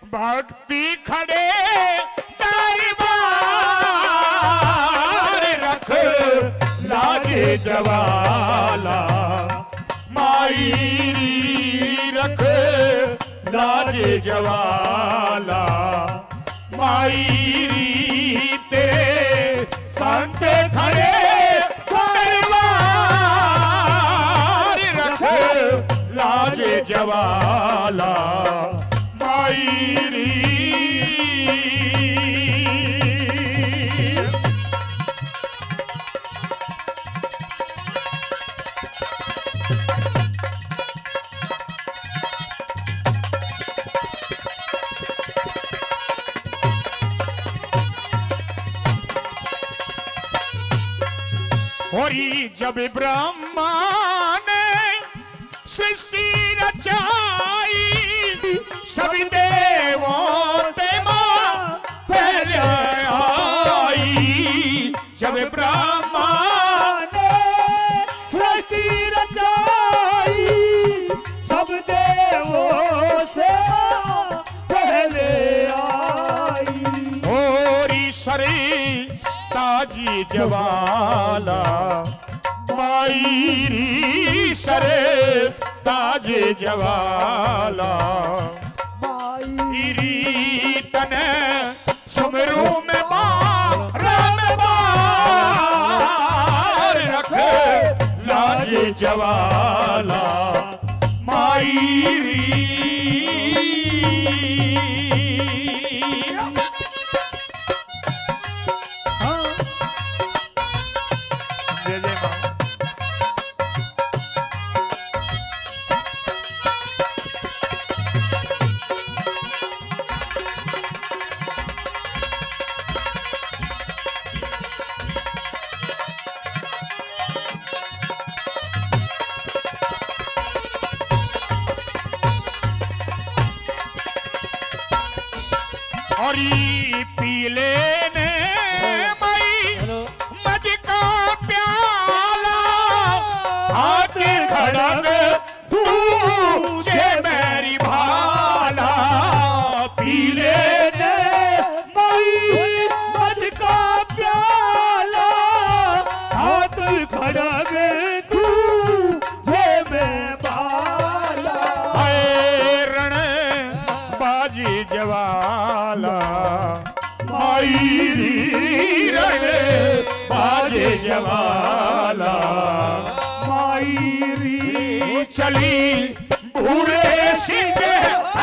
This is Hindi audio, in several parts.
भक्ति खड़े दरबार रख लाजे जवाला माई रख लाजे जवाला माई तेरे संत खड़े दरबार रख लाजे जवाला माई होरी जब ब्रह्मा ने सृष्टि रचाई सभी देवों ते मां पहले आई जब ब्रह्मा ने सृष्टि रचाई सब देवों से पहले आई होरी सरी ताजी जवाला माई सरे ताजे जवाला माई तने सुमरू में राम बार रख लाजे जवाला माई और पीले ने मई मद का प्याला हाथ खड़ग तुझे मेरी भाला पीले ने मई मद का प्याला हाथ खड़ग तुझे मैं भाला रण बाजी जवाला माई रण बाजे जवाला माई चली बूढ़े सीधे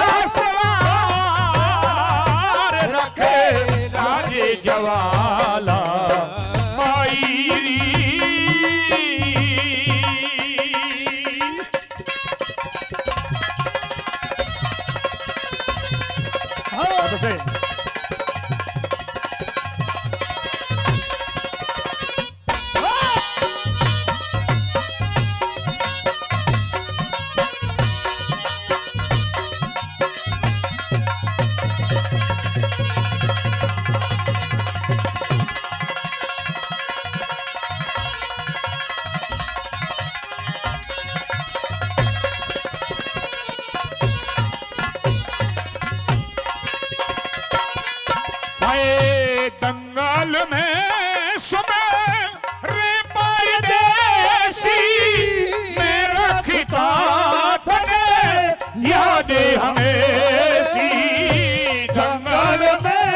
आसवार रखे लाजे जवाला माई दंगल में सुबह रे परदेसी में रखता थने यादें हमेशी दंगल में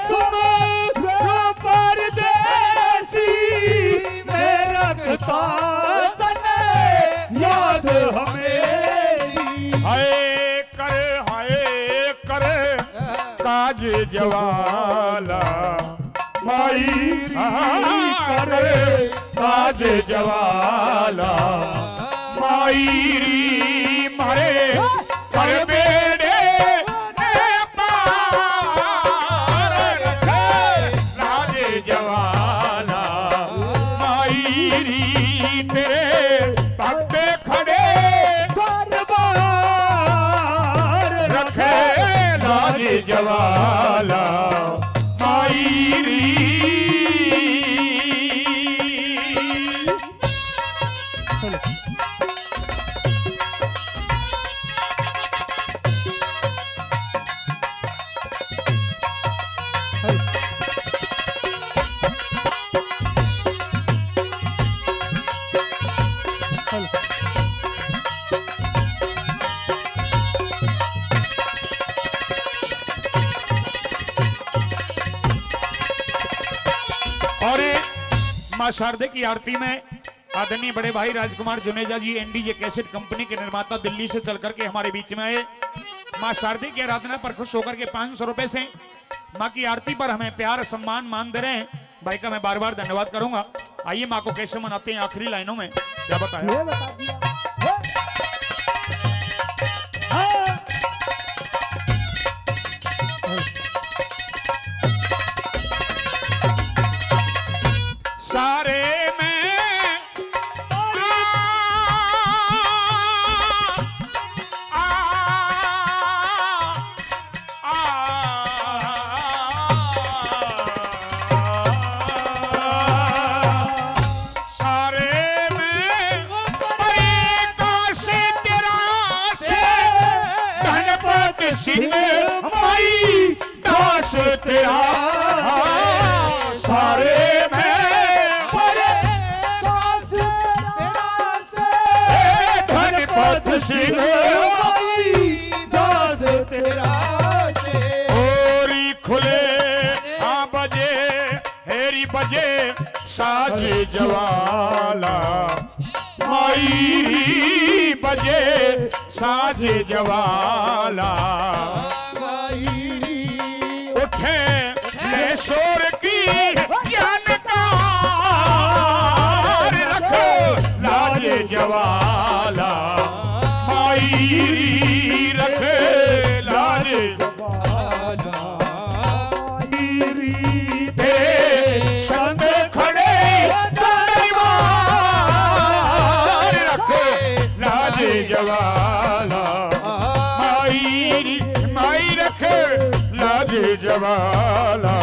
सुबह रे परदेसी में रखता थने याद हमेशी हाय कर काज जवाला माई करे काज जवाला माई मारे कर बेड़े ने पार रखे राजे जवाला माई तेरे भक्ते खड़े दरबार रखे राजे जवाला माई मां शारदे की आरती में आदरणीय बड़े भाई राजकुमार जुनेजा जी एनडीजे कैसेट कंपनी के निर्माता दिल्ली से चल करके हमारे बीच में आए। मां शारदे की आराधना पर खुश होकर के 500 रुपए से मां की आरती पर हमें प्यार सम्मान मान दे रहे हैं। भाई का मैं बार बार धन्यवाद करूंगा। आइए मां को कैसे मनाते हैं आखिरी लाइनों में क्या बताया। सारे माई दास तेरा सारे धनपत सिंह दास तेरा ओरी खुले बजे हेरी बजे साज जवाला माई बजे साज जवाला उठे शोर की जानकार रखो लाज जवाला माई रख लाज तेरे संग खड़े रख लाज जवाला माई रख लाज जवाला।